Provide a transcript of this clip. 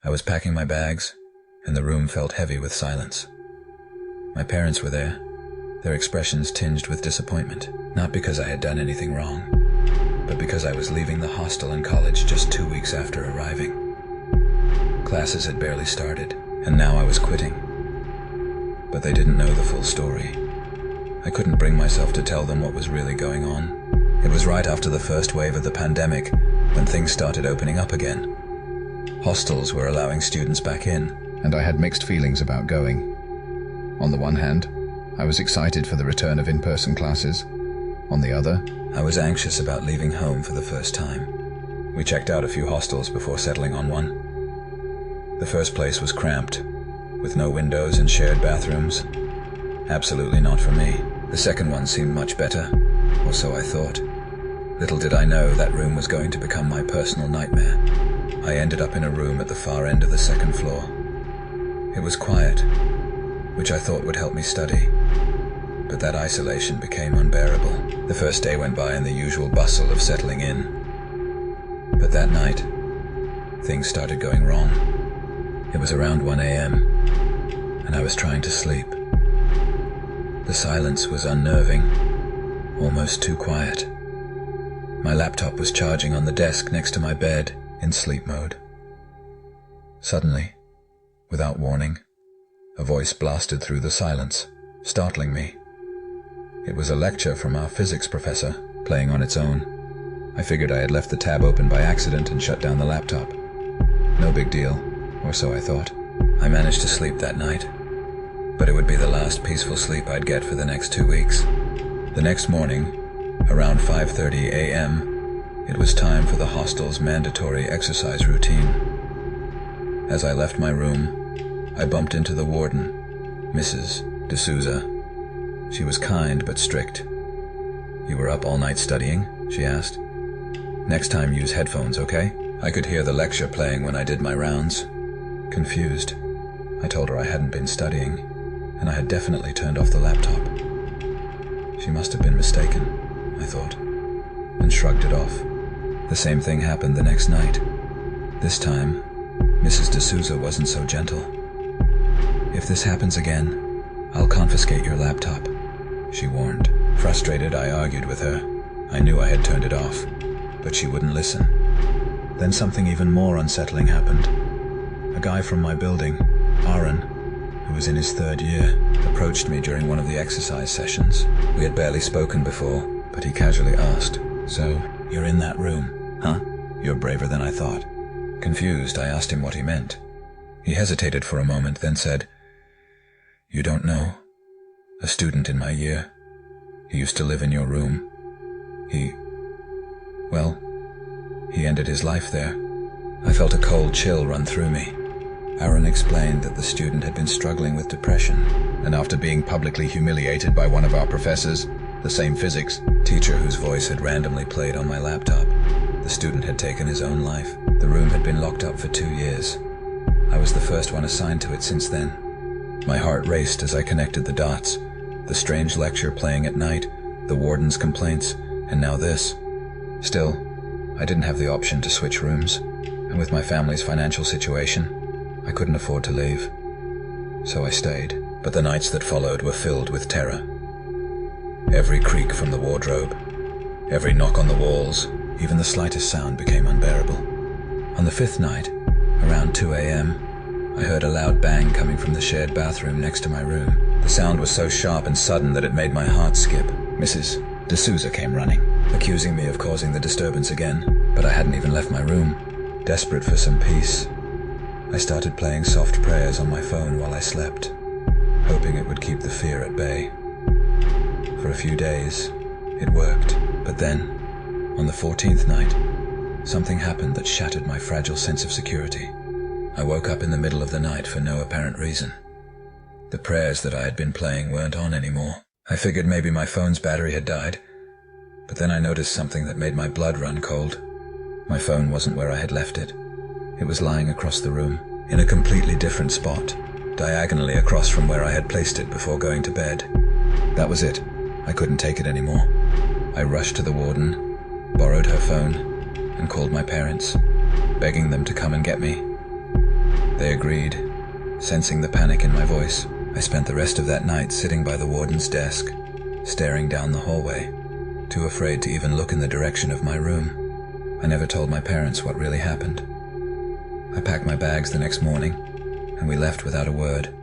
I was packing my bags, and the room felt heavy with silence. My parents were there, their expressions tinged with disappointment, not because I had done anything wrong, but because I was leaving the hostel in college just 2 weeks after arriving. Classes had barely started, and now I was quitting. But they didn't know the full story. I couldn't bring myself to tell them what was really going on. It was right after the first wave of the pandemic, when things started opening up again. Hostels were allowing students back in, and I had mixed feelings about going. On the one hand, I was excited for the return of in-person classes. On the other, I was anxious about leaving home for the first time. We checked out a few hostels before settling on one. The first place was cramped, with no windows and shared bathrooms. Absolutely not for me. The second one seemed much better, or so I thought. Little did I know that room was going to become my personal nightmare. I ended up in a room at the far end of the second floor. It was quiet, which I thought would help me study. But that isolation became unbearable. The first day went by in the usual bustle of settling in. But that night, things started going wrong. It was around 1 a.m., and I was trying to sleep. The silence was unnerving, almost too quiet. My laptop was charging on the desk next to my bed in sleep mode. Suddenly, without warning, a voice blasted through the silence, startling me. It was a lecture from our physics professor, playing on its own. I figured I had left the tab open by accident and shut down the laptop. No big deal, or so I thought. I managed to sleep that night, but it would be the last peaceful sleep I'd get for the next 2 weeks. The next morning, around 5:30 a.m., it was time for the hostel's mandatory exercise routine. As I left my room, I bumped into the warden, Mrs. D'Souza. She was kind but strict. "You were up all night studying?" she asked. "Next time use headphones, okay?" I could hear the lecture playing when I did my rounds. Confused, I told her I hadn't been studying, and I had definitely turned off the laptop. She must have been mistaken, I thought, and shrugged it off. The same thing happened the next night. This time, Mrs. D'Souza wasn't so gentle. "If this happens again, I'll confiscate your laptop," she warned. Frustrated, I argued with her. I knew I had turned it off, but she wouldn't listen. Then something even more unsettling happened. A guy from my building, Aaron, who was in his 3rd year, approached me during one of the exercise sessions. We had barely spoken before, but he casually asked, "So, you're in that room, huh? You're braver than I thought." Confused, I asked him what he meant. He hesitated for a moment, then said, "You don't know? A student in my year. He used to live in your room. He ended his life there." I felt a cold chill run through me. Aaron explained that the student had been struggling with depression, and after being publicly humiliated by one of our professors, the same physics teacher whose voice had randomly played on my laptop, the student had taken his own life. The room had been locked up for 2 years. I was the first one assigned to it since then. My heart raced as I connected the dots. The strange lecture playing at night, the warden's complaints, and now this. Still, I didn't have the option to switch rooms, and with my family's financial situation, I couldn't afford to leave. So I stayed, but the nights that followed were filled with terror. Every creak from the wardrobe, every knock on the walls, even the slightest sound became unbearable. On the 5th night, around 2 a.m., I heard a loud bang coming from the shared bathroom next to my room. The sound was so sharp and sudden that it made my heart skip. Mrs. D'Souza came running, accusing me of causing the disturbance again, but I hadn't even left my room. Desperate for some peace, I started playing soft prayers on my phone while I slept, hoping it would keep the fear at bay. For a few days, it worked, but then, on the 14th night, something happened that shattered my fragile sense of security. I woke up in the middle of the night for no apparent reason. The prayers that I had been playing weren't on anymore. I figured maybe my phone's battery had died, but then I noticed something that made my blood run cold. My phone wasn't where I had left it. It was lying across the room, in a completely different spot, diagonally across from where I had placed it before going to bed. That was it. I couldn't take it anymore. I rushed to the warden, borrowed her phone, and called my parents, begging them to come and get me. They agreed, sensing the panic in my voice. I spent the rest of that night sitting by the warden's desk, staring down the hallway, too afraid to even look in the direction of my room. I never told my parents what really happened. I packed my bags the next morning, and we left without a word.